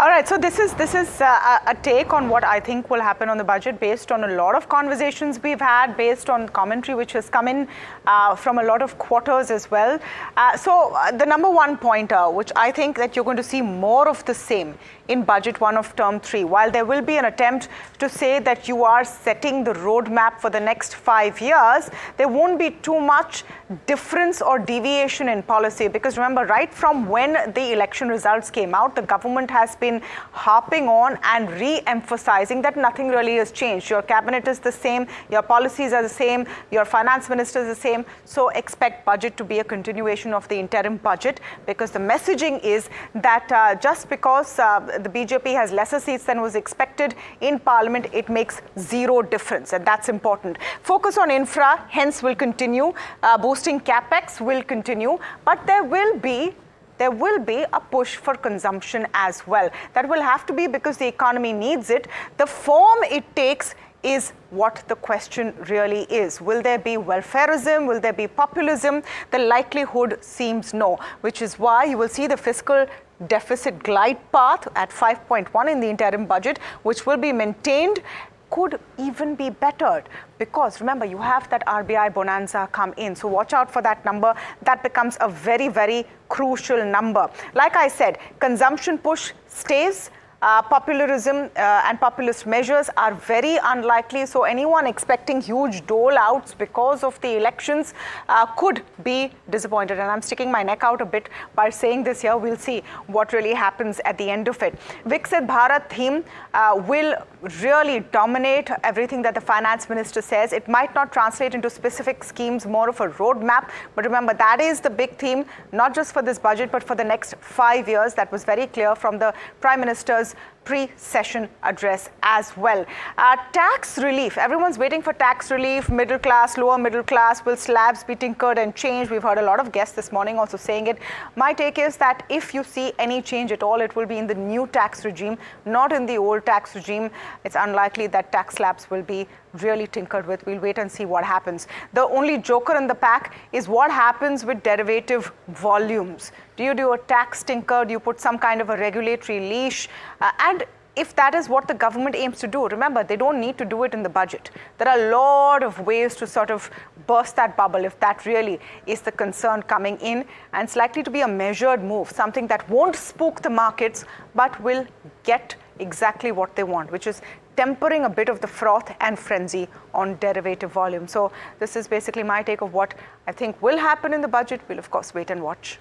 All right, so this is a take on what I think will happen on the budget based on a lot of conversations we've had, based on commentary which has come in from a lot of quarters as well. So the number one pointer, which I think that you're going to see more of the same in Budget 1 of Term 3, while there will be an attempt to say that you are setting the roadmap for the next 5 years, there won't be too much difference or deviation in policy, because remember, right from when the election results came out, the government has been harping on and re-emphasizing that nothing really has changed. Your cabinet is the same, your policies are the same, your finance minister is the same, so expect budget to be a continuation of the interim budget, because the messaging is that just because the BJP has lesser seats than was expected in Parliament, it makes zero difference, and that's important. Focus on infra, hence, will continue. Boosting capex will continue, but there will be a push for consumption as well. That will have to be because the economy needs it. The form it takes is what the question really is. Will there be welfareism? Will there be populism? The likelihood seems no, which is why you will see the fiscal deficit glide path at 5.1 in the interim budget, which will be maintained, could even be bettered, because remember, you have that RBI bonanza come in. So watch out for that number. That becomes a very, very crucial number. Like I said, consumption push stays. Popularism and populist measures are very unlikely. So anyone expecting huge dole-outs because of the elections could be disappointed. And I'm sticking my neck out a bit by saying this here. We'll see what really happens at the end of it. Viksit Bharat theme will really dominate everything that the finance minister says. It might not translate into specific schemes, more of a roadmap. But remember, that is the big theme, not just for this budget, but for the next 5 years. That was very clear from the Prime Minister's pre-session address as well. Tax relief. Everyone's waiting for tax relief. Middle class, lower middle class. Will slabs be tinkered and changed? We've heard a lot of guests this morning also saying it. My take is that if you see any change at all, it will be in the new tax regime, not in the old tax regime. It's unlikely that tax slabs will be really tinkered with. We'll wait and see what happens. The only joker in the pack is what happens with derivative volumes. Do you do a tax tinker? Do you put some kind of a regulatory leash? And if that is what the government aims to do, remember, they don't need to do it in the budget. There are a lot of ways to sort of burst that bubble if that really is the concern coming in. And it's likely to be a measured move, something that won't spook the markets, but will get exactly what they want, which is tempering a bit of the froth and frenzy on derivative volume. So this is basically my take of what I think will happen in the budget. We'll, of course, wait and watch.